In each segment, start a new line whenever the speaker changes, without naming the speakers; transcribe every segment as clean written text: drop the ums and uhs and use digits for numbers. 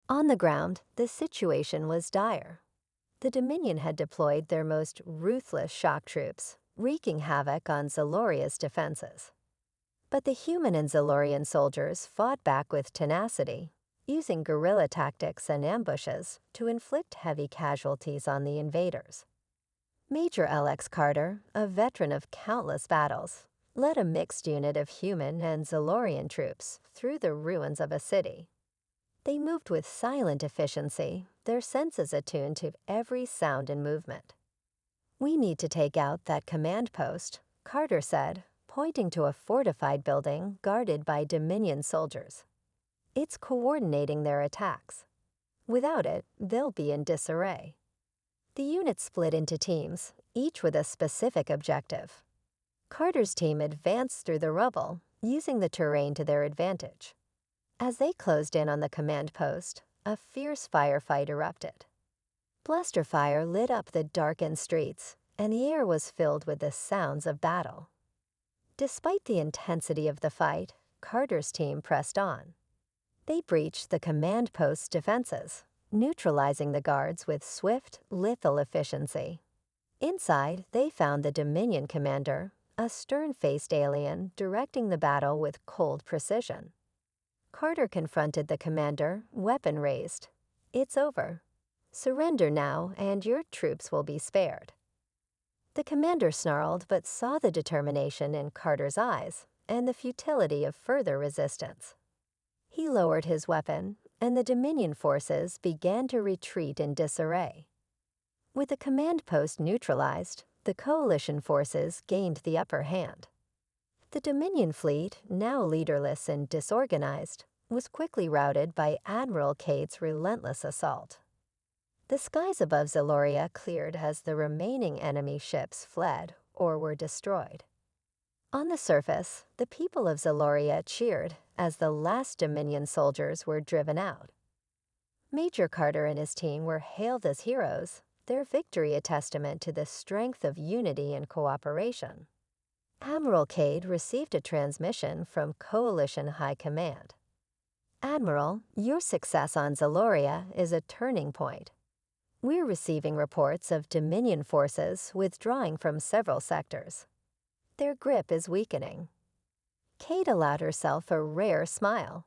On the ground, the situation was dire. The Dominion had deployed their most ruthless shock troops, wreaking havoc on Zaloria's defenses. But the human and Zalorian soldiers fought back with tenacity, using guerrilla tactics and ambushes to inflict heavy casualties on the invaders. Major Alex Carter, a veteran of countless battles, led a mixed unit of human and Zalorian troops through the ruins of a city. They moved with silent efficiency, their senses attuned to every sound and movement. "We need to take out that command post," Carter said, pointing to a fortified building guarded by Dominion soldiers. "It's coordinating their attacks. Without it, they'll be in disarray." The unit split into teams, each with a specific objective. Carter's team advanced through the rubble, using the terrain to their advantage. As they closed in on the command post, a fierce firefight erupted. Bluster fire lit up the darkened streets, and the air was filled with the sounds of battle. Despite the intensity of the fight, Carter's team pressed on. They breached the command post's defenses, neutralizing the guards with swift, lethal efficiency. Inside, they found the Dominion commander, a stern-faced alien directing the battle with cold precision. Carter confronted the commander, weapon raised. "It's over. Surrender now, and your troops will be spared." The commander snarled but saw the determination in Carter's eyes and the futility of further resistance. He lowered his weapon, and the Dominion forces began to retreat in disarray. With the command post neutralized, the coalition forces gained the upper hand. The Dominion fleet, now leaderless and disorganized, was quickly routed by Admiral Cade's relentless assault. The skies above Zaloria cleared as the remaining enemy ships fled or were destroyed. On the surface, the people of Zaloria cheered as the last Dominion soldiers were driven out. Major Carter and his team were hailed as heroes, their victory a testament to the strength of unity and cooperation. Admiral Cade received a transmission from Coalition High Command. "Admiral, your success on Zaloria is a turning point. We're receiving reports of Dominion forces withdrawing from several sectors. Their grip is weakening." Cade allowed herself a rare smile.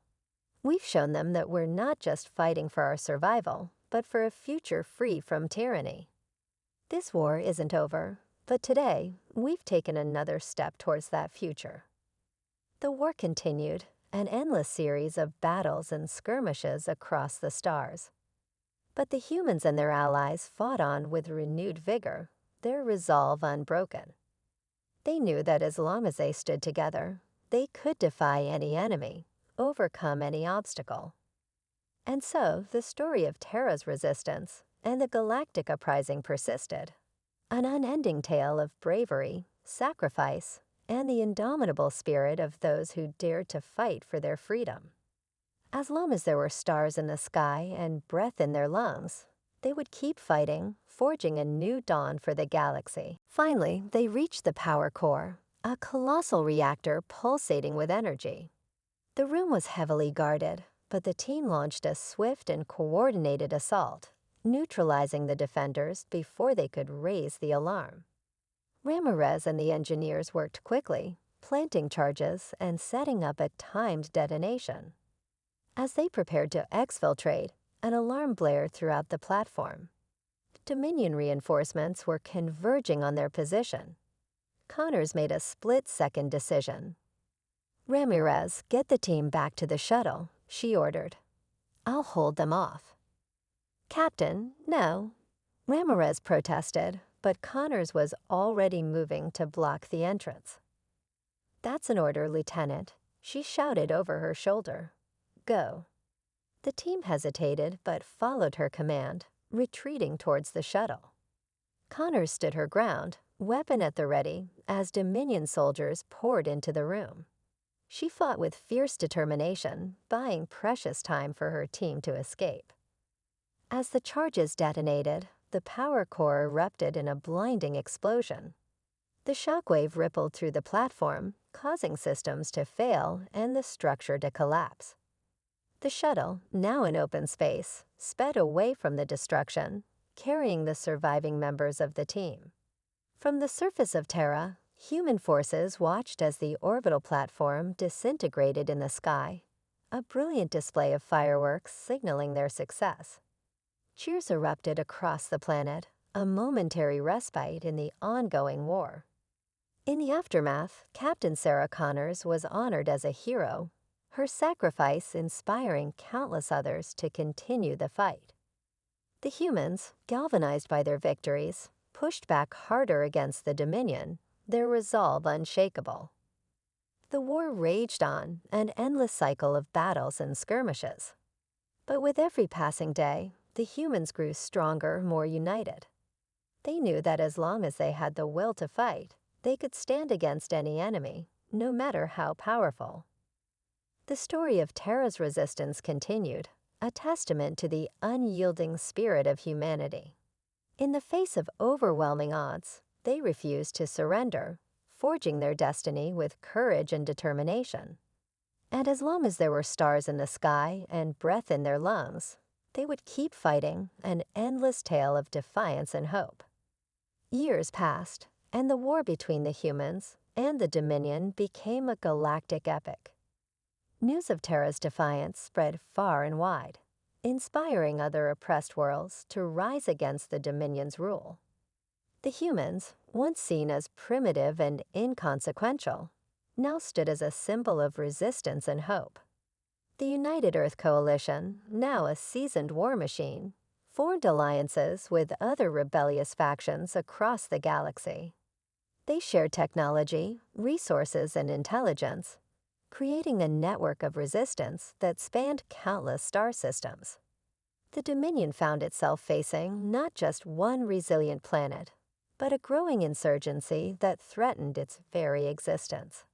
"We've shown them that we're not just fighting for our survival, but for a future free from tyranny. This war isn't over, but today we've taken another step towards that future." The war continued, an endless series of battles and skirmishes across the stars. But the humans and their allies fought on with renewed vigor, their resolve unbroken. They knew that as long as they stood together, they could defy any enemy, overcome any obstacle. And so the story of Terra's resistance and the galactic uprising persisted, an unending tale of bravery, sacrifice, and the indomitable spirit of those who dared to fight for their freedom. As long as there were stars in the sky and breath in their lungs, they would keep fighting, forging a new dawn for the galaxy. Finally, they reached the power core, a colossal reactor pulsating with energy. The room was heavily guarded, but the team launched a swift and coordinated assault, neutralizing the defenders before they could raise the alarm. Ramirez and the engineers worked quickly, planting charges and setting up a timed detonation. As they prepared to exfiltrate, an alarm blared throughout the platform. Dominion reinforcements were converging on their position. Connors made a split-second decision. "Ramirez, get the team back to the shuttle," she ordered. "I'll hold them off." "Captain, no." Ramirez protested, but Connors was already moving to block the entrance. "That's an order, Lieutenant," she shouted over her shoulder. "Go." The team hesitated but followed her command, retreating towards the shuttle. Connors stood her ground, weapon at the ready, as Dominion soldiers poured into the room. She fought with fierce determination, buying precious time for her team to escape. As the charges detonated, the power core erupted in a blinding explosion. The shockwave rippled through the platform, causing systems to fail and the structure to collapse. The shuttle, now in open space, sped away from the destruction, carrying the surviving members of the team. From the surface of Terra, human forces watched as the orbital platform disintegrated in the sky, a brilliant display of fireworks signaling their success. Cheers erupted across the planet, a momentary respite in the ongoing war. In the aftermath, Captain Sarah Connors was honored as a hero, her sacrifice inspiring countless others to continue the fight. The humans, galvanized by their victories, pushed back harder against the Dominion, their resolve unshakable. The war raged on, an endless cycle of battles and skirmishes. But with every passing day, the humans grew stronger, more united. They knew that as long as they had the will to fight, they could stand against any enemy, no matter how powerful. The story of Terra's resistance continued, a testament to the unyielding spirit of humanity. In the face of overwhelming odds, they refused to surrender, forging their destiny with courage and determination. And as long as there were stars in the sky and breath in their lungs, they would keep fighting, an endless tale of defiance and hope. Years passed, and the war between the humans and the Dominion became a galactic epic. News of Terra's defiance spread far and wide, inspiring other oppressed worlds to rise against the Dominion's rule. The humans, once seen as primitive and inconsequential, now stood as a symbol of resistance and hope. The United Earth Coalition, now a seasoned war machine, formed alliances with other rebellious factions across the galaxy. They shared technology, resources, and intelligence, creating a network of resistance that spanned countless star systems. The Dominion found itself facing not just one resilient planet, but a growing insurgency that threatened its very existence.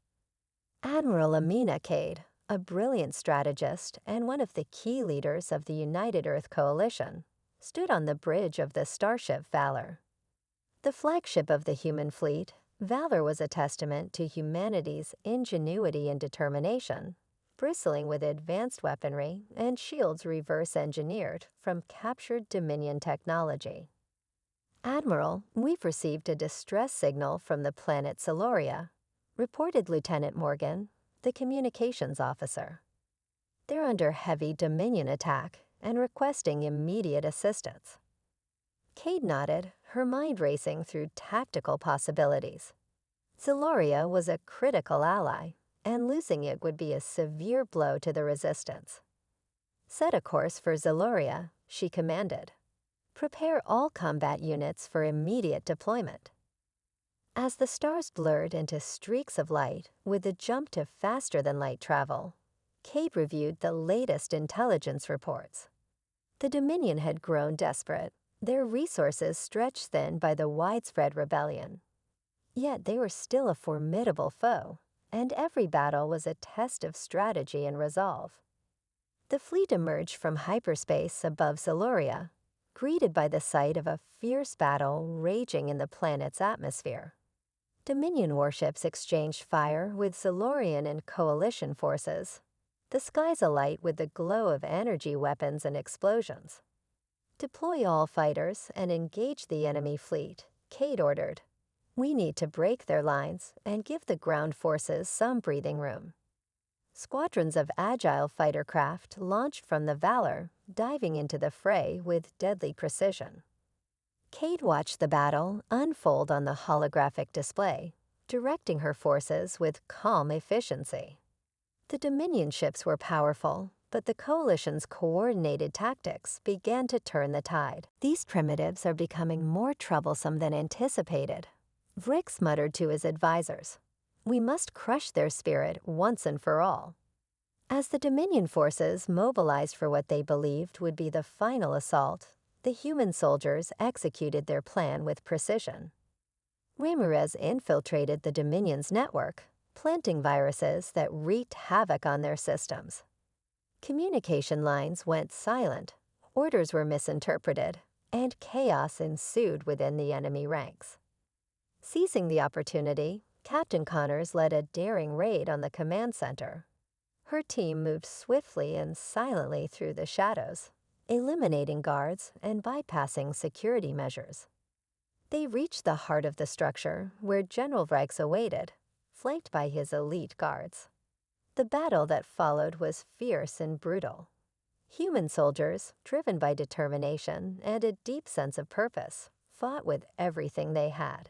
Admiral Amina Cade, a brilliant strategist and one of the key leaders of the United Earth Coalition, stood on the bridge of the starship Valor. The flagship of the human fleet, Valor was a testament to humanity's ingenuity and determination, bristling with advanced weaponry and shields reverse-engineered from captured Dominion technology. Admiral, we've received a distress signal from the planet Siloria, reported Lieutenant Morgan, the communications officer. They're under heavy Dominion attack and requesting immediate assistance. Cade nodded, her mind racing through tactical possibilities. Siloria was a critical ally, and losing it would be a severe blow to the resistance. Set a course for Siloria, she commanded. Prepare all combat units for immediate deployment. As the stars blurred into streaks of light with a jump to faster-than-light travel, Cade reviewed the latest intelligence reports. The Dominion had grown desperate, their resources stretched thin by the widespread rebellion. Yet they were still a formidable foe, and every battle was a test of strategy and resolve. The fleet emerged from hyperspace above Siloria, greeted by the sight of a fierce battle raging in the planet's atmosphere. Dominion warships exchanged fire with Silurian and Coalition forces, the skies alight with the glow of energy weapons and explosions. Deploy all fighters and engage the enemy fleet, Cade ordered. We need to break their lines and give the ground forces some breathing room. Squadrons of agile fighter craft launched from the Valor, diving into the fray with deadly precision. Cade watched the battle unfold on the holographic display, directing her forces with calm efficiency. The Dominion ships were powerful, but the Coalition's coordinated tactics began to turn the tide. These primitives are becoming more troublesome than anticipated, Vrix muttered to his advisors. We must crush their spirit once and for all. As the Dominion forces mobilized for what they believed would be the final assault, the human soldiers executed their plan with precision. Ramirez infiltrated the Dominion's network, planting viruses that wreaked havoc on their systems. Communication lines went silent, orders were misinterpreted, and chaos ensued within the enemy ranks. Seizing the opportunity, Captain Connors led a daring raid on the command center. Her team moved swiftly and silently through the shadows, eliminating guards and bypassing security measures. They reached the heart of the structure, where General Rex awaited, flanked by his elite guards. The battle that followed was fierce and brutal. Human soldiers, driven by determination and a deep sense of purpose, fought with everything they had.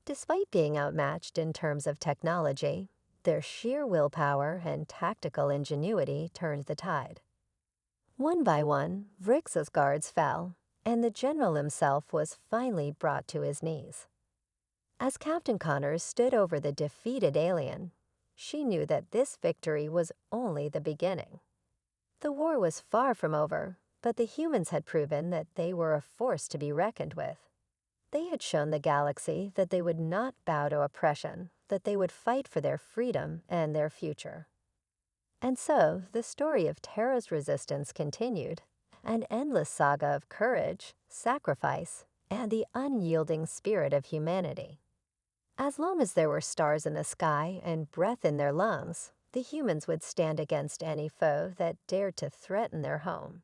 Despite being outmatched in terms of technology, their sheer willpower and tactical ingenuity turned the tide. One by one, Vrix's guards fell, and the general himself was finally brought to his knees. As Captain Connors stood over the defeated alien, she knew that this victory was only the beginning. The war was far from over, but the humans had proven that they were a force to be reckoned with. They had shown the galaxy that they would not bow to oppression, that they would fight for their freedom and their future. And so, the story of Terra's resistance continued, an endless saga of courage, sacrifice, and the unyielding spirit of humanity. As long as there were stars in the sky and breath in their lungs, the humans would stand against any foe that dared to threaten their home.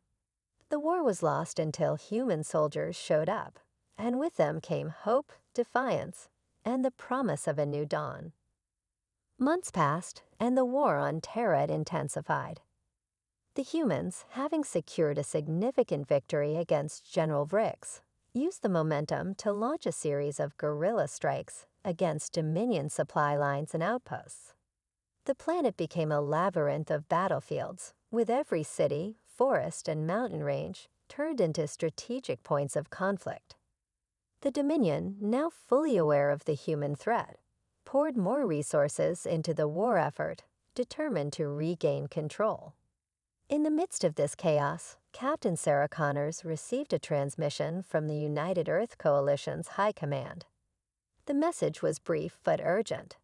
The war was lost until human soldiers showed up, and with them came hope, defiance, and the promise of a new dawn. Months passed, and the war on Terra had intensified. The humans, having secured a significant victory against General Vrix, used the momentum to launch a series of guerrilla strikes against Dominion supply lines and outposts. The planet became a labyrinth of battlefields, with every city, forest, and mountain range turned into strategic points of conflict. The Dominion, now fully aware of the human threat, poured more resources into the war effort, determined to regain control. In the midst of this chaos, Captain Sarah Connors received a transmission from the United Earth Coalition's High Command. The message was brief but urgent.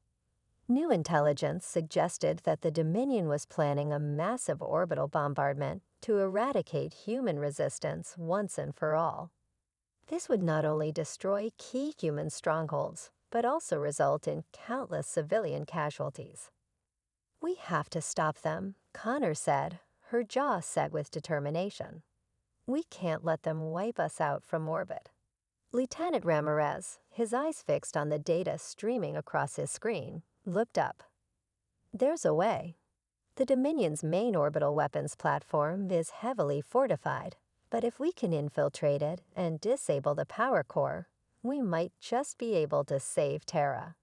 New intelligence suggested that the Dominion was planning a massive orbital bombardment to eradicate human resistance once and for all. This would not only destroy key human strongholds, but also result in countless civilian casualties. "We have to stop them," Connor said, her jaw set with determination. "We can't let them wipe us out from orbit." Lieutenant Ramirez, his eyes fixed on the data streaming across his screen, looked up. "There's a way. The Dominion's main orbital weapons platform is heavily fortified, but if we can infiltrate it and disable the power core, we might just be able to save Terra."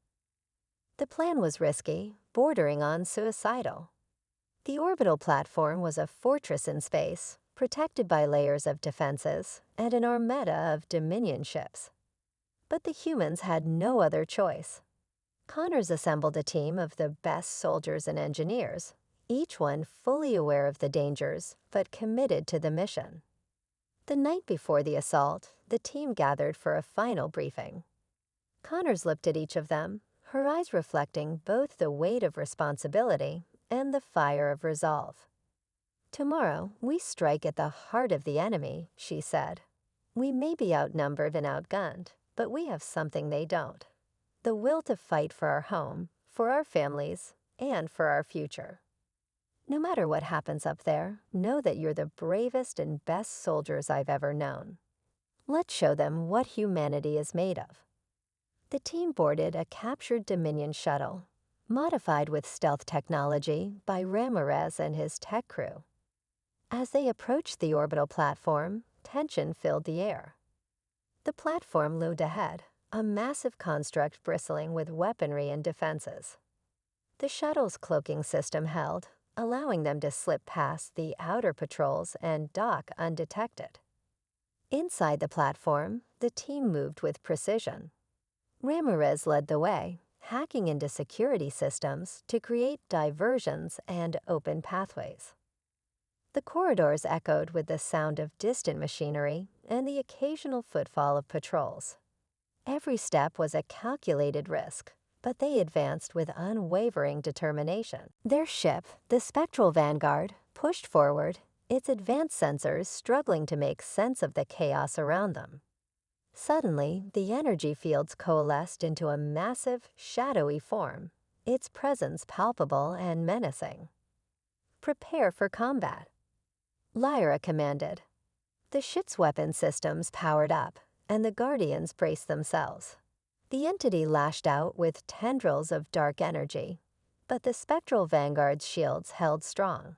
The plan was risky, bordering on suicidal. The orbital platform was a fortress in space, protected by layers of defenses and an armada of Dominion ships. But the humans had no other choice. Connors assembled a team of the best soldiers and engineers, each one fully aware of the dangers but committed to the mission. The night before the assault, the team gathered for a final briefing. Connors looked at each of them, her eyes reflecting both the weight of responsibility and the fire of resolve. "Tomorrow, we strike at the heart of the enemy," she said. "We may be outnumbered and outgunned, but we have something they don't: the will to fight for our home, for our families, and for our future. No matter what happens up there, know that you're the bravest and best soldiers I've ever known. Let's show them what humanity is made of." The team boarded a captured Dominion shuttle, modified with stealth technology by Ramirez and his tech crew. As they approached the orbital platform, tension filled the air. The platform loomed ahead, a massive construct bristling with weaponry and defenses. The shuttle's cloaking system held, allowing them to slip past the outer patrols and dock undetected. Inside the platform, the team moved with precision. Ramirez led the way, hacking into security systems to create diversions and open pathways. The corridors echoed with the sound of distant machinery and the occasional footfall of patrols. Every step was a calculated risk, but they advanced with unwavering determination. Their ship, the Spectral Vanguard, pushed forward, its advanced sensors struggling to make sense of the chaos around them. Suddenly, the energy fields coalesced into a massive, shadowy form, its presence palpable and menacing. Prepare for combat. Lyra commanded. The ship's weapon systems powered up, and the Guardians braced themselves. The entity lashed out with tendrils of dark energy, but the spectral vanguard's shields held strong.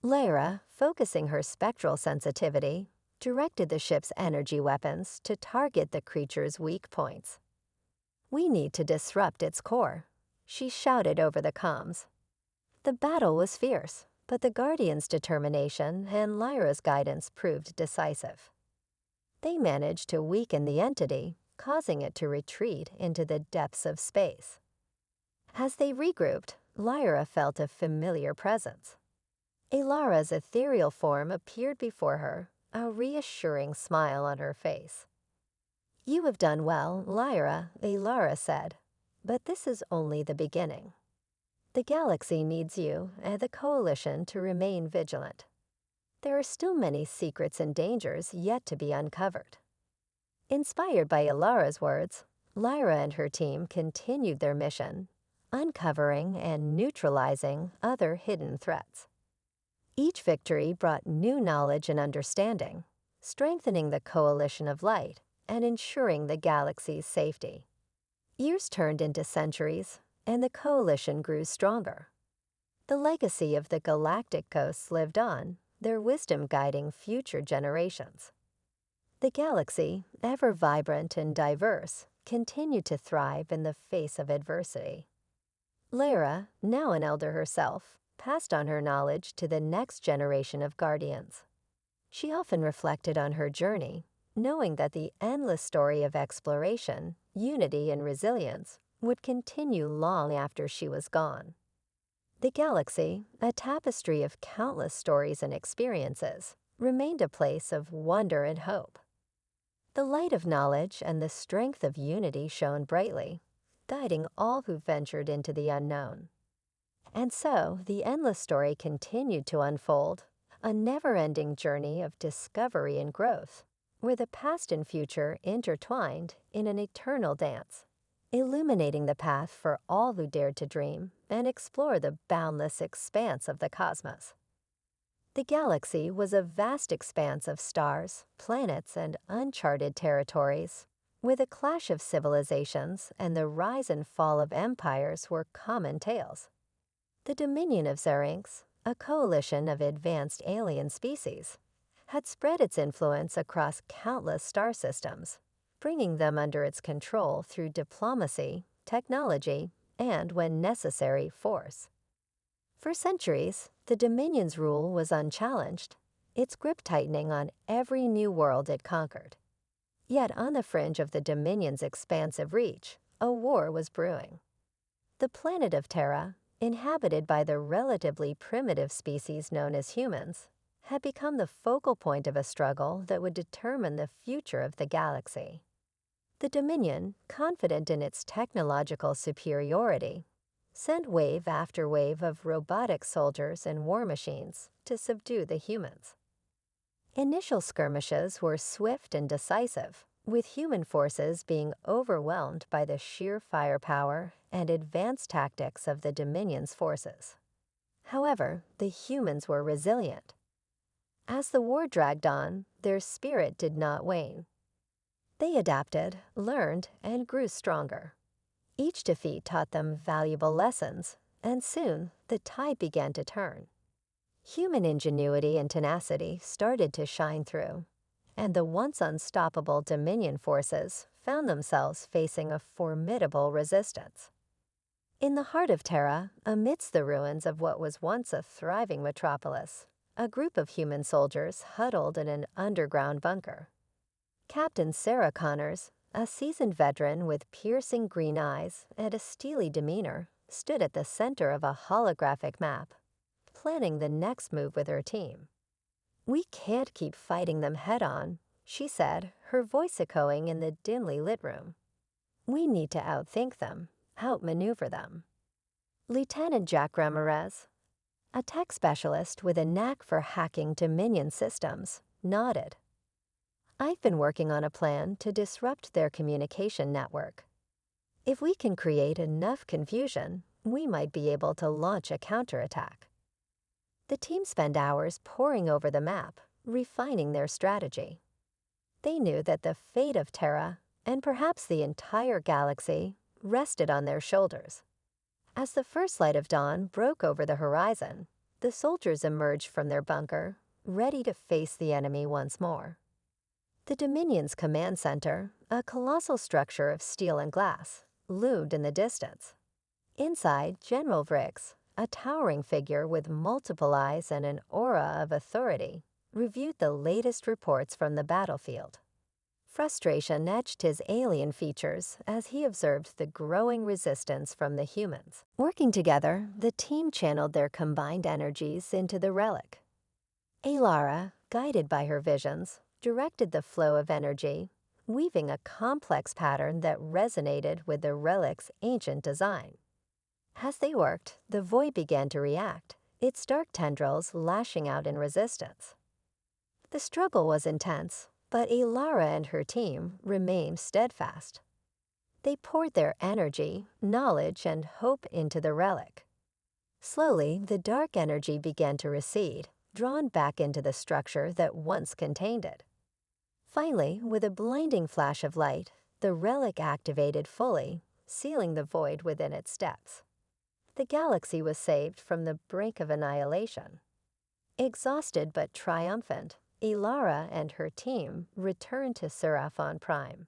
Lyra, focusing her spectral sensitivity, directed the ship's energy weapons to target the creature's weak points. "We need to disrupt its core," she shouted over the comms. The battle was fierce, but the Guardians' determination and Lyra's guidance proved decisive. They managed to weaken the entity, causing it to retreat into the depths of space. As they regrouped, Lyra felt a familiar presence. Alara's ethereal form appeared before her, a reassuring smile on her face. "You have done well, Lyra," Alara said, "but this is only the beginning. The galaxy needs you and the Coalition to remain vigilant. There are still many secrets and dangers yet to be uncovered." Inspired by Alara's words, Lyra and her team continued their mission, uncovering and neutralizing other hidden threats. Each victory brought new knowledge and understanding, strengthening the Coalition of Light and ensuring the galaxy's safety. Years turned into centuries, and the Coalition grew stronger. The legacy of the galactic ghosts lived on, their wisdom guiding future generations. The galaxy, ever vibrant and diverse, continued to thrive in the face of adversity. Lyra, now an elder herself, passed on her knowledge to the next generation of Guardians. She often reflected on her journey, knowing that the endless story of exploration, unity, and resilience would continue long after she was gone. The galaxy, a tapestry of countless stories and experiences, remained a place of wonder and hope. The light of knowledge and the strength of unity shone brightly, guiding all who ventured into the unknown. And so the endless story continued to unfold, a never-ending journey of discovery and growth, where the past and future intertwined in an eternal dance, illuminating the path for all who dared to dream and explore the boundless expanse of the cosmos. The galaxy was a vast expanse of stars, planets, and uncharted territories, where the clash of civilizations and the rise and fall of empires were common tales. The Dominion of Xerinx, a coalition of advanced alien species, had spread its influence across countless star systems, bringing them under its control through diplomacy, technology, and, when necessary, force. For centuries, the Dominion's rule was unchallenged, its grip tightening on every new world it conquered. Yet on the fringe of the Dominion's expansive reach, a war was brewing. The planet of Terra, inhabited by the relatively primitive species known as humans, had become the focal point of a struggle that would determine the future of the galaxy. The Dominion, confident in its technological superiority, sent wave after wave of robotic soldiers and war machines to subdue the humans. Initial skirmishes were swift and decisive, with human forces being overwhelmed by the sheer firepower and advanced tactics of the Dominion's forces. However, the humans were resilient. As the war dragged on, their spirit did not wane. They adapted, learned, and grew stronger. Each defeat taught them valuable lessons, and soon the tide began to turn. Human ingenuity and tenacity started to shine through, and the once unstoppable Dominion forces found themselves facing a formidable resistance. In the heart of Terra, amidst the ruins of what was once a thriving metropolis, a group of human soldiers huddled in an underground bunker. Captain Sarah Connors, a seasoned veteran with piercing green eyes and a steely demeanor, stood at the center of a holographic map, planning the next move with her team. "We can't keep fighting them head-on," she said, her voice echoing in the dimly lit room. "We need to outthink them, outmaneuver them." Lieutenant Jack Ramirez, a tech specialist with a knack for hacking Dominion systems, nodded. "I've been working on a plan to disrupt their communication network. If we can create enough confusion, we might be able to launch a counterattack." The team spent hours poring over the map, refining their strategy. They knew that the fate of Terra, and perhaps the entire galaxy, rested on their shoulders. As the first light of dawn broke over the horizon, the soldiers emerged from their bunker, ready to face the enemy once more. The Dominion's command center, a colossal structure of steel and glass, loomed in the distance. Inside, General Vrix, a towering figure with multiple eyes and an aura of authority, reviewed the latest reports from the battlefield. Frustration etched his alien features as he observed the growing resistance from the humans. Working together, the team channeled their combined energies into the relic. Alara, guided by her visions, directed the flow of energy, weaving a complex pattern that resonated with the relic's ancient design. As they worked, the void began to react, its dark tendrils lashing out in resistance. The struggle was intense, but Alara and her team remained steadfast. They poured their energy, knowledge, and hope into the relic. Slowly, the dark energy began to recede, drawn back into the structure that once contained it. Finally, with a blinding flash of light, the relic activated fully, sealing the void within its depths. The galaxy was saved from the brink of annihilation. Exhausted but triumphant, Alara and her team returned to Seraphon Prime.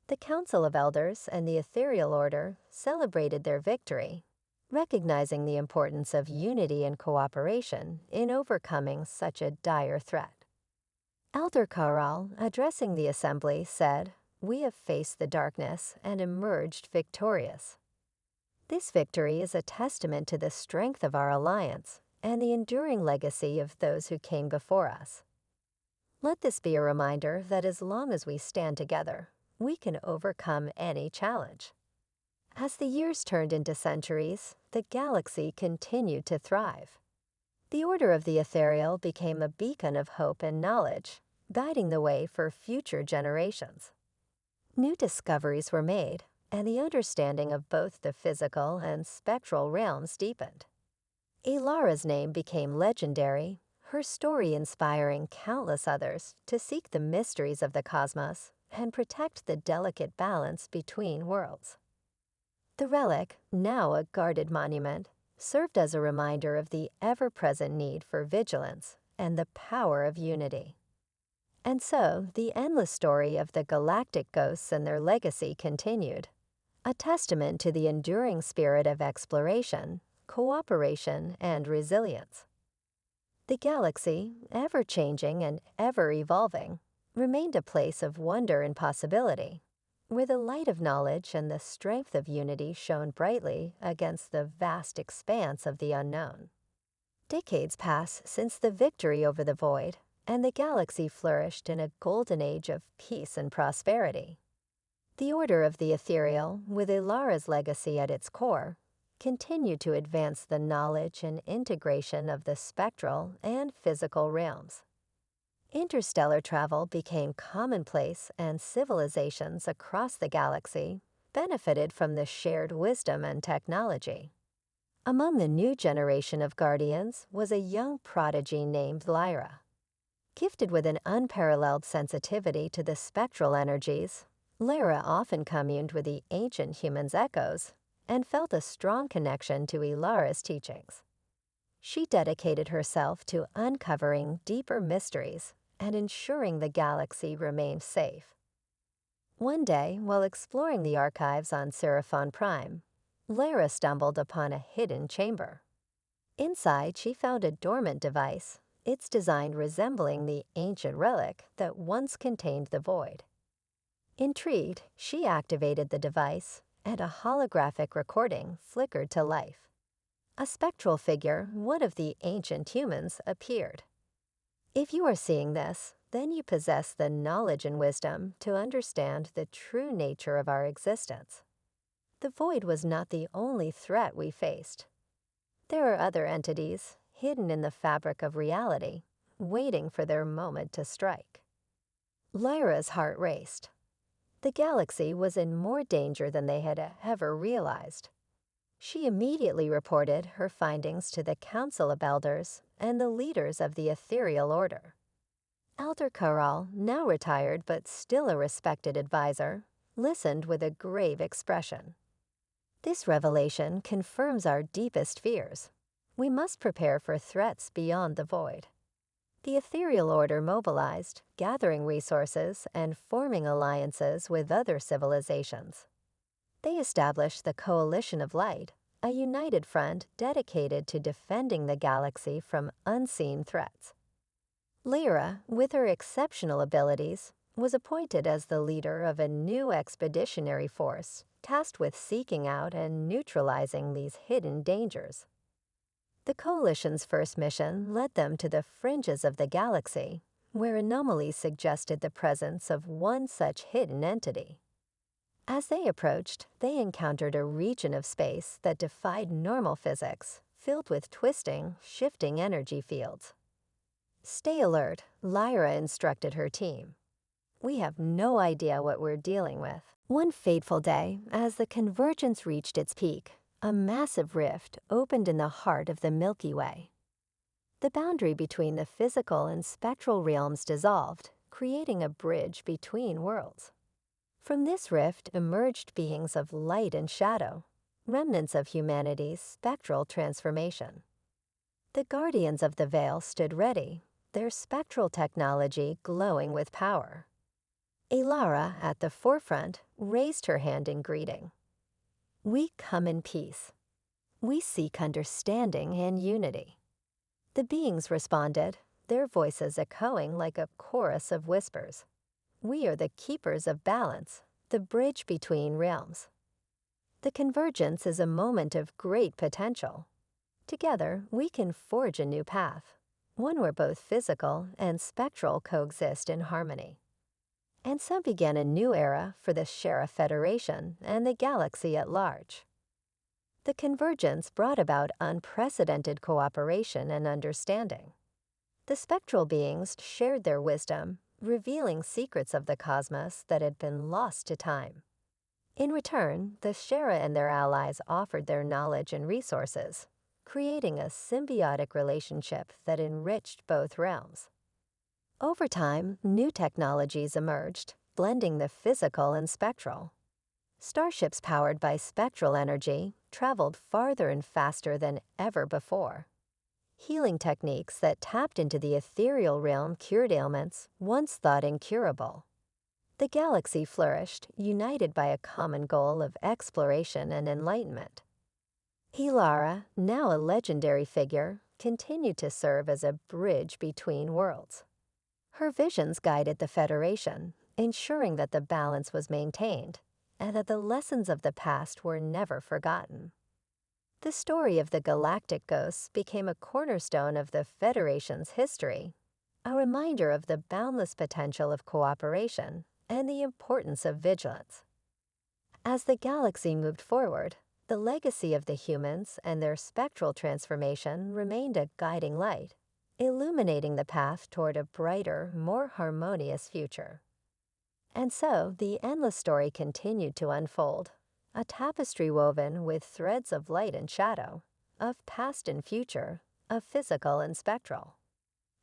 The Council of Elders and the Ethereal Order celebrated their victory, recognizing the importance of unity and cooperation in overcoming such a dire threat. Elder Karal, addressing the assembly, said, "We have faced the darkness and emerged victorious. This victory is a testament to the strength of our alliance and the enduring legacy of those who came before us. Let this be a reminder that as long as we stand together, we can overcome any challenge." As the years turned into centuries, the galaxy continued to thrive. The Order of the Ethereal became a beacon of hope and knowledge, guiding the way for future generations. New discoveries were made, and the understanding of both the physical and spectral realms deepened. Alara's name became legendary, her story inspiring countless others to seek the mysteries of the cosmos and protect the delicate balance between worlds. The relic, now a guarded monument, served as a reminder of the ever-present need for vigilance and the power of unity. And so, the endless story of the galactic ghosts and their legacy continued, a testament to the enduring spirit of exploration, cooperation, and resilience. The galaxy, ever-changing and ever-evolving, remained a place of wonder and possibility, where the light of knowledge and the strength of unity shone brightly against the vast expanse of the unknown. Decades passed since the victory over the void, and the galaxy flourished in a golden age of peace and prosperity. The Order of the Ethereal, with Alara's legacy at its core, continued to advance the knowledge and integration of the spectral and physical realms. Interstellar travel became commonplace, and civilizations across the galaxy benefited from the shared wisdom and technology. Among the new generation of Guardians was a young prodigy named Lyra. Gifted with an unparalleled sensitivity to the spectral energies, Lyra often communed with the ancient humans' echoes and felt a strong connection to Alara's teachings. She dedicated herself to uncovering deeper mysteries and ensuring the galaxy remained safe. One day, while exploring the archives on Seraphon Prime, Lyra stumbled upon a hidden chamber. Inside, she found a dormant device, its design resembling the ancient relic that once contained the void. Intrigued, she activated the device, and a holographic recording flickered to life. A spectral figure, one of the ancient humans, appeared. If you are seeing this, then you possess the knowledge and wisdom to understand the true nature of our existence. The void was not the only threat we faced. There are other entities, hidden in the fabric of reality, waiting for their moment to strike. Lyra's heart raced. The galaxy was in more danger than they had ever realized. She immediately reported her findings to the Council of Elders and the leaders of the ethereal order. Elder Corral, now retired but still a respected advisor, listened with a grave expression. This revelation confirms our deepest fears. We must prepare for threats beyond the void. The ethereal order mobilized, gathering resources and forming alliances with other civilizations. They established the Coalition of Light, a united front dedicated to defending the galaxy from unseen threats. Lyra, with her exceptional abilities, was appointed as the leader of a new expeditionary force tasked with seeking out and neutralizing these hidden dangers. The Coalition's first mission led them to the fringes of the galaxy, where anomalies suggested the presence of one such hidden entity. As they approached, they encountered a region of space that defied normal physics, filled with twisting, shifting energy fields. "Stay alert," Lyra instructed her team. "We have no idea what we're dealing with." One fateful day, as the convergence reached its peak, a massive rift opened in the heart of the Milky Way. The boundary between the physical and spectral realms dissolved, creating a bridge between worlds. From this rift emerged beings of light and shadow, remnants of humanity's spectral transformation. The guardians of the veil stood ready, their spectral technology glowing with power. Elara, at the forefront, raised her hand in greeting. "We come in peace. We seek understanding and unity." The beings responded, their voices echoing like a chorus of whispers. "We are the keepers of balance, the bridge between realms." The convergence is a moment of great potential. Together, we can forge a new path, one where both physical and spectral coexist in harmony. And so began a new era for the Sheriff Federation and the galaxy at large. The convergence brought about unprecedented cooperation and understanding. The spectral beings shared their wisdom, revealing secrets of the cosmos that had been lost to time. In return, the Shera and their allies offered their knowledge and resources, creating a symbiotic relationship that enriched both realms. Over time, new technologies emerged, blending the physical and spectral. Starships powered by spectral energy traveled farther and faster than ever before. Healing techniques that tapped into the ethereal realm cured ailments once thought incurable. The galaxy flourished, united by a common goal of exploration and enlightenment. Elara, now a legendary figure, continued to serve as a bridge between worlds. Her visions guided the Federation, ensuring that the balance was maintained and that the lessons of the past were never forgotten. The story of the galactic ghosts became a cornerstone of the Federation's history, a reminder of the boundless potential of cooperation and the importance of vigilance. As the galaxy moved forward, the legacy of the humans and their spectral transformation remained a guiding light, illuminating the path toward a brighter, more harmonious future. And so the endless story continued to unfold, a tapestry woven with threads of light and shadow, of past and future, of physical and spectral.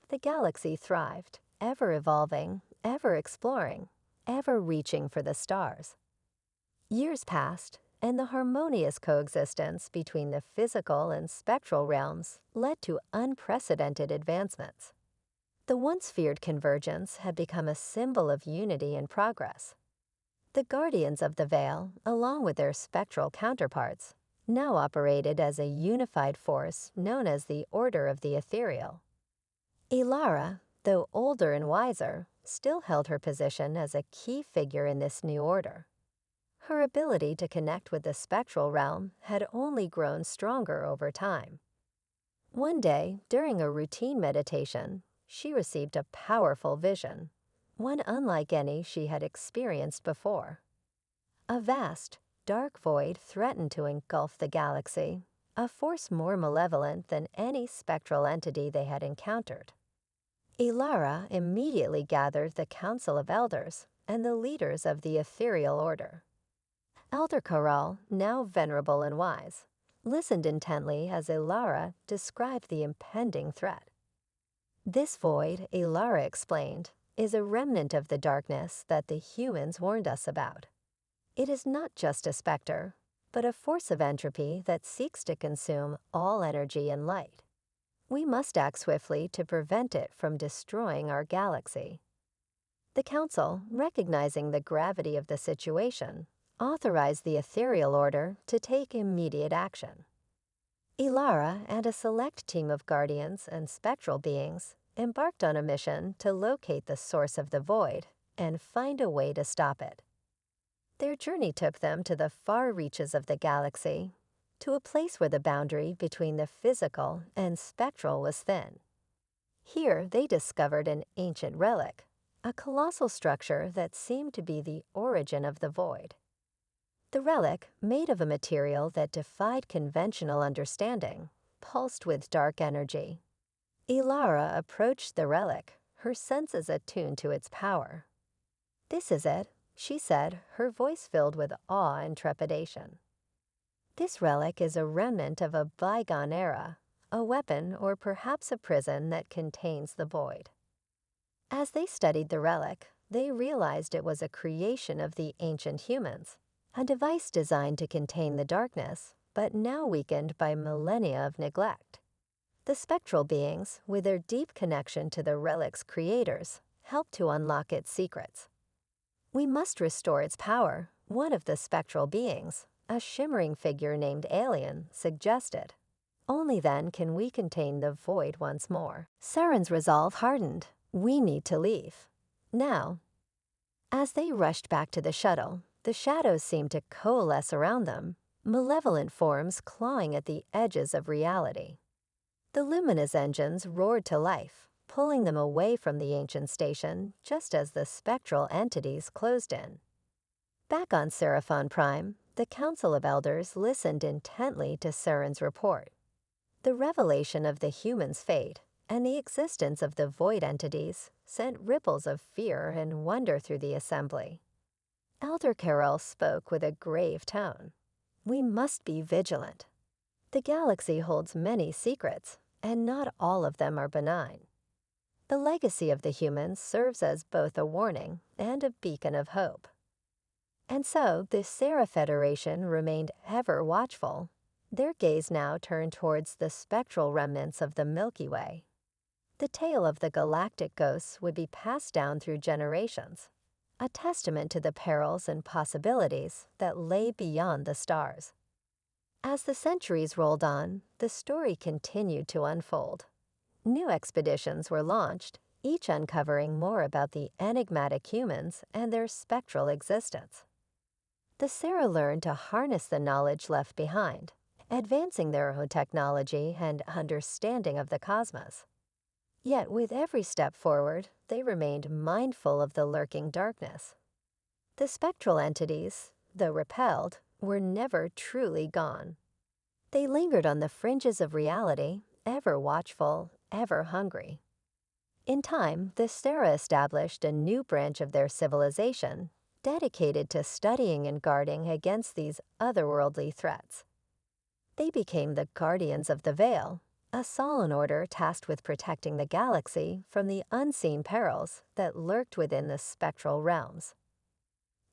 The galaxy thrived, ever evolving, ever exploring, ever reaching for the stars. Years passed, and the harmonious coexistence between the physical and spectral realms led to unprecedented advancements. The once feared convergence had become a symbol of unity and progress. The guardians of the veil, along with their spectral counterparts, now operated as a unified force known as the Order of the Ethereal. Elara, though older and wiser, still held her position as a key figure in this new order. Her ability to connect with the spectral realm had only grown stronger over time. One day, during a routine meditation, she received a powerful vision, one unlike any she had experienced before. A vast, dark void threatened to engulf the galaxy, a force more malevolent than any spectral entity they had encountered. Elara immediately gathered the Council of Elders and the leaders of the Ethereal Order. Elder Corral, now venerable and wise, listened intently as Ilara described the impending threat. This void, Ilara explained, is a remnant of the darkness that the humans warned us about. It is not just a specter, but a force of entropy that seeks to consume all energy and light. We must act swiftly to prevent it from destroying our galaxy. The Council, recognizing the gravity of the situation, authorized the Ethereal Order to take immediate action. Ilara and a select team of guardians and spectral beings embarked on a mission to locate the source of the void and find a way to stop it. Their journey took them to the far reaches of the galaxy, to a place where the boundary between the physical and spectral was thin. Here they discovered an ancient relic, a colossal structure that seemed to be the origin of the void. The relic, made of a material that defied conventional understanding, pulsed with dark energy. Ilara approached the relic, her senses attuned to its power. "This is it," she said, her voice filled with awe and trepidation. "This relic is a remnant of a bygone era, a weapon or perhaps a prison that contains the void." As they studied the relic, they realized it was a creation of the ancient humans, a device designed to contain the darkness, but now weakened by millennia of neglect. The spectral beings, with their deep connection to the relic's creators, helped to unlock its secrets. "We must restore its power," one of the spectral beings, a shimmering figure named Alien, suggested. "Only then can we contain the void once more." Saren's resolve hardened. "We need to leave. Now." As they rushed back to the shuttle, the shadows seemed to coalesce around them, malevolent forms clawing at the edges of reality. The luminous engines roared to life, pulling them away from the ancient station just as the spectral entities closed in. Back on Seraphon Prime, the Council of Elders listened intently to Saren's report. The revelation of the human's fate and the existence of the void entities sent ripples of fear and wonder through the assembly. Elder Carol spoke with a grave tone. "We must be vigilant. The galaxy holds many secrets, and not all of them are benign. The legacy of the humans serves as both a warning and a beacon of hope." And so the Sera Federation remained ever watchful, their gaze now turned towards the spectral remnants of the Milky Way. The tale of the galactic ghosts would be passed down through generations, a testament to the perils and possibilities that lay beyond the stars. As the centuries rolled on, the story continued to unfold. New expeditions were launched, each uncovering more about the enigmatic humans and their spectral existence. The Sera learned to harness the knowledge left behind, advancing their own technology and understanding of the cosmos. Yet with every step forward, they remained mindful of the lurking darkness. The spectral entities, though repelled, were never truly gone. They lingered on the fringes of reality, ever watchful, ever hungry. In time, the Sera established a new branch of their civilization, dedicated to studying and guarding against these otherworldly threats. They became the Guardians of the Veil, a solemn order tasked with protecting the galaxy from the unseen perils that lurked within the spectral realms.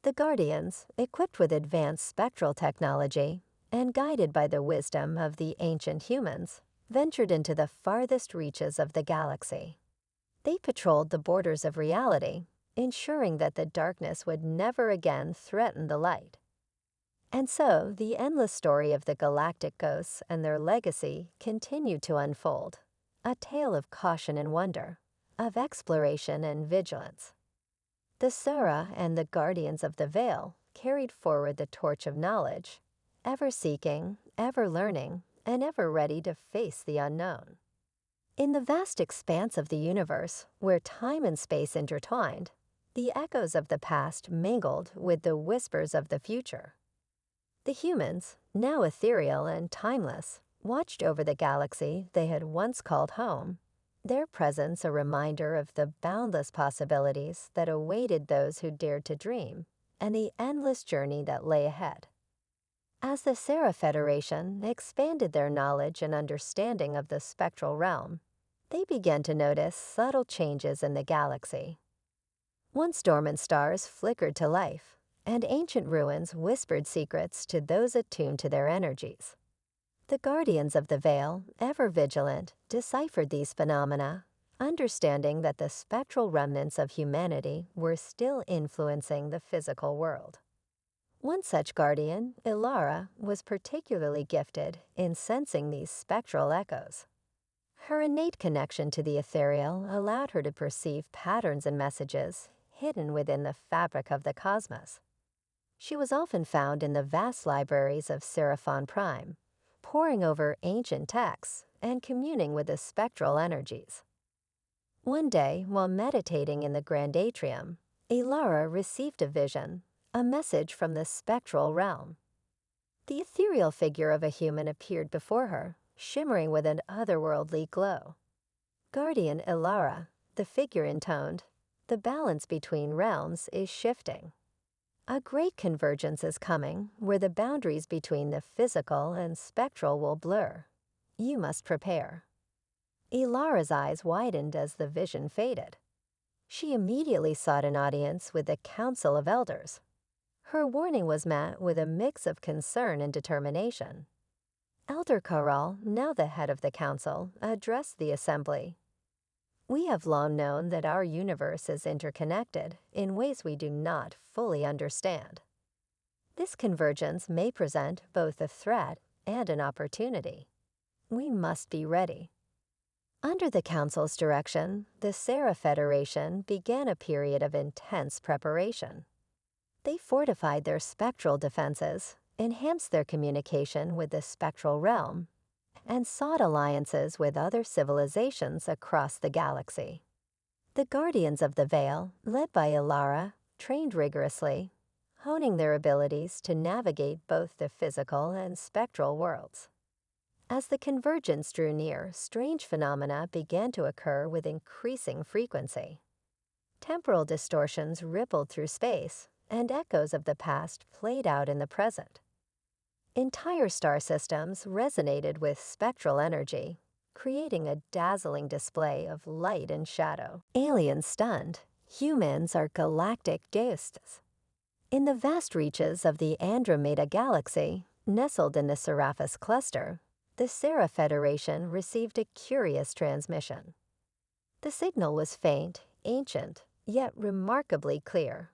The Guardians, equipped with advanced spectral technology and guided by the wisdom of the ancient humans, ventured into the farthest reaches of the galaxy. They patrolled the borders of reality, ensuring that the darkness would never again threaten the light. And so, the endless story of the galactic ghosts and their legacy continued to unfold, a tale of caution and wonder, of exploration and vigilance. The Sera and the Guardians of the Veil carried forward the torch of knowledge, ever seeking, ever learning, and ever ready to face the unknown. In the vast expanse of the universe, where time and space intertwined, the echoes of the past mingled with the whispers of the future. The humans, now ethereal and timeless, watched over the galaxy they had once called home, their presence a reminder of the boundless possibilities that awaited those who dared to dream, and the endless journey that lay ahead. As the Sarah Federation expanded their knowledge and understanding of the spectral realm, they began to notice subtle changes in the galaxy. Once dormant stars flickered to life, and ancient ruins whispered secrets to those attuned to their energies. The guardians of the veil, ever vigilant, deciphered these phenomena, understanding that the spectral remnants of humanity were still influencing the physical world. One such guardian, Ilara, was particularly gifted in sensing these spectral echoes. Her innate connection to the ethereal allowed her to perceive patterns and messages hidden within the fabric of the cosmos. She was often found in the vast libraries of Seraphon Prime, poring over ancient texts and communing with the spectral energies. One day, while meditating in the grand atrium, Ilara received a vision, a message from the spectral realm. The ethereal figure of a human appeared before her, shimmering with an otherworldly glow. Guardian Ilara, the figure intoned, "The balance between realms is shifting. A great convergence is coming where the boundaries between the physical and spectral will blur. You must prepare." Ilara's eyes widened as the vision faded. She immediately sought an audience with the Council of Elders. Her warning was met with a mix of concern and determination. Elder Corral, now the head of the council, addressed the assembly. "We have long known that our universe is interconnected in ways we do not fully understand. This convergence may present both a threat and an opportunity. We must be ready." Under the council's direction, the Sarah Federation began a period of intense preparation. They fortified their spectral defenses, enhanced their communication with the spectral realm, and sought alliances with other civilizations across the galaxy. The Guardians of the Veil, led by Ilara, trained rigorously, honing their abilities to navigate both the physical and spectral worlds. As the convergence drew near, strange phenomena began to occur with increasing frequency. Temporal distortions rippled through space, and echoes of the past played out in the present. Entire star systems resonated with spectral energy, creating a dazzling display of light and shadow. Aliens stunned, humans are galactic deists. In the vast reaches of the Andromeda Galaxy, nestled in the Serapis cluster, the Sarah Federation received a curious transmission. The signal was faint, ancient, yet remarkably clear.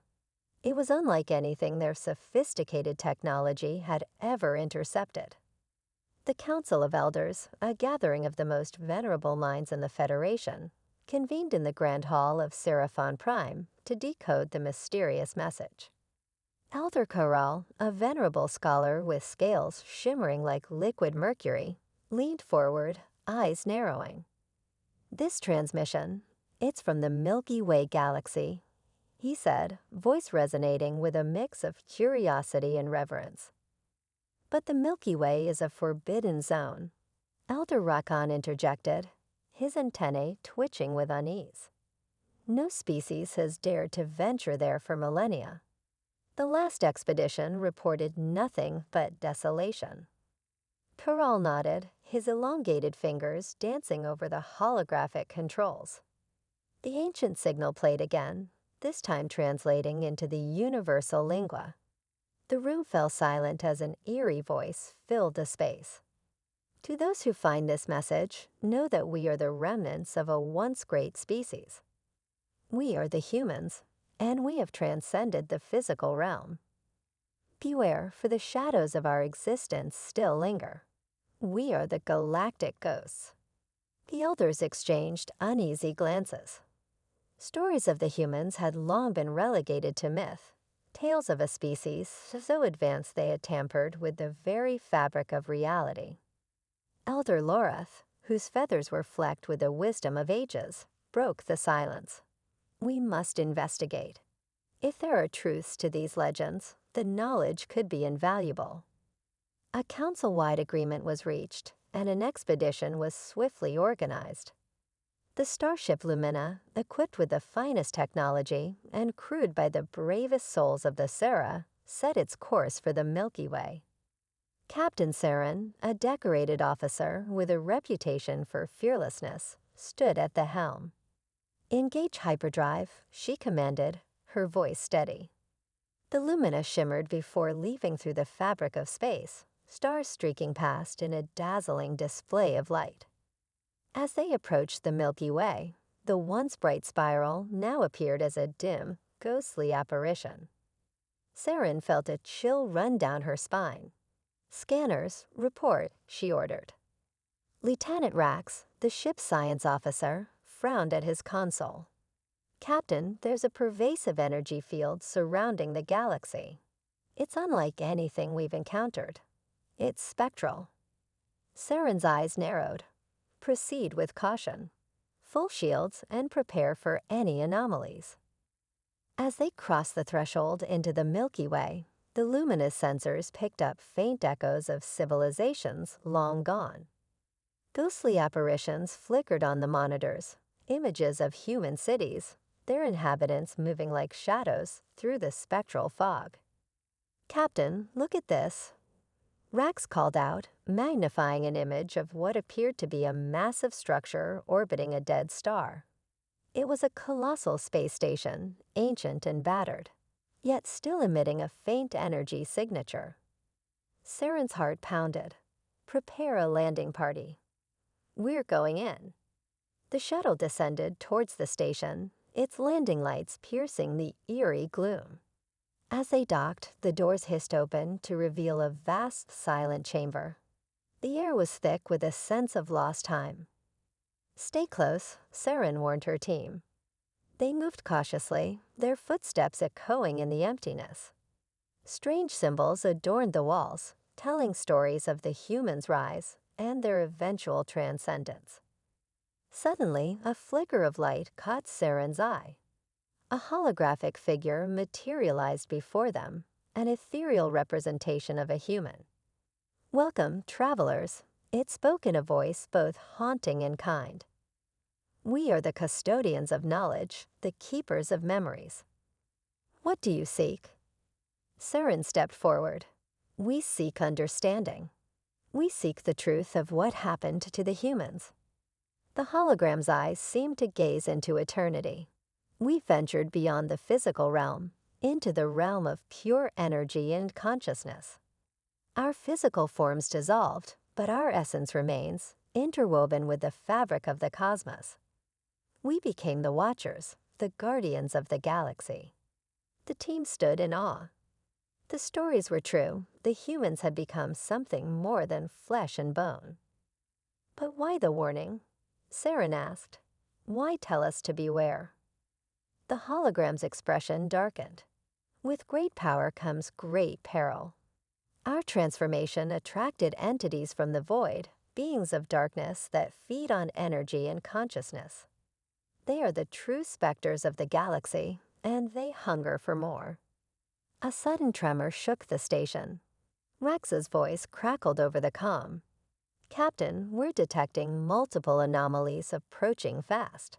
It was unlike anything their sophisticated technology had ever intercepted. The Council of Elders, a gathering of the most venerable minds in the Federation, convened in the Grand Hall of Seraphon Prime to decode the mysterious message. Elder Corral, a venerable scholar with scales shimmering like liquid mercury, leaned forward, eyes narrowing. "This transmission, it's from the Milky Way galaxy," he said, voice resonating with a mix of curiosity and reverence. "But the Milky Way is a forbidden zone," Elder Rakan interjected, his antennae twitching with unease. "No species has dared to venture there for millennia. The last expedition reported nothing but desolation." Corral nodded, his elongated fingers dancing over the holographic controls. The ancient signal played again, this time translating into the universal lingua. The room fell silent as an eerie voice filled the space. "To those who find this message, know that we are the remnants of a once great species. We are the humans, and we have transcended the physical realm. Beware, for the shadows of our existence still linger. We are the galactic ghosts." The elders exchanged uneasy glances. Stories of the humans had long been relegated to myth, tales of a species so advanced they had tampered with the very fabric of reality. Elder Lorath, whose feathers were flecked with the wisdom of ages, broke the silence. "We must investigate. If there are truths to these legends, the knowledge could be invaluable." A council-wide agreement was reached, and an expedition was swiftly organized. The starship Lumina, equipped with the finest technology and crewed by the bravest souls of the Sarah, set its course for the Milky Way. Captain Saren, a decorated officer with a reputation for fearlessness, stood at the helm. "Engage hyperdrive," she commanded, her voice steady. The Lumina shimmered before leaving through the fabric of space, stars streaking past in a dazzling display of light. As they approached the Milky Way, the once bright spiral now appeared as a dim, ghostly apparition. Saren felt a chill run down her spine. "Scanners, report," she ordered. Lieutenant Rax, the ship's science officer, frowned at his console. "Captain, there's a pervasive energy field surrounding the galaxy. It's unlike anything we've encountered. It's spectral." Saren's eyes narrowed. "Proceed with caution. Full shields and prepare for any anomalies." As they crossed the threshold into the Milky Way, the luminous sensors picked up faint echoes of civilizations long gone. Ghostly apparitions flickered on the monitors, images of human cities, their inhabitants moving like shadows through the spectral fog. "Captain, look at this." Rax called out, magnifying an image of what appeared to be a massive structure orbiting a dead star. It was a colossal space station, ancient and battered, yet still emitting a faint energy signature. Saren's heart pounded. "Prepare a landing party. We're going in." The shuttle descended towards the station, its landing lights piercing the eerie gloom. As they docked, the doors hissed open to reveal a vast, silent chamber. The air was thick with a sense of lost time. "Stay close," Saren warned her team. They moved cautiously, their footsteps echoing in the emptiness. Strange symbols adorned the walls, telling stories of the humans' rise and their eventual transcendence. Suddenly, a flicker of light caught Saren's eye. A holographic figure materialized before them, an ethereal representation of a human. "Welcome, travelers," it spoke in a voice both haunting and kind. "We are the custodians of knowledge, the keepers of memories." "What do you seek?" Saren stepped forward. "We seek understanding. We seek the truth of what happened to the humans." The hologram's eyes seemed to gaze into eternity. "We ventured beyond the physical realm, into the realm of pure energy and consciousness. Our physical forms dissolved, but our essence remains, interwoven with the fabric of the cosmos. We became the Watchers, the guardians of the galaxy." The team stood in awe. The stories were true. The humans had become something more than flesh and bone. "But why the warning?" Saren asked. "Why tell us to beware?" The hologram's expression darkened. "With great power comes great peril. Our transformation attracted entities from the void, beings of darkness that feed on energy and consciousness. They are the true specters of the galaxy, and they hunger for more." A sudden tremor shook the station. Rex's voice crackled over the comm. "Captain, we're detecting multiple anomalies approaching fast."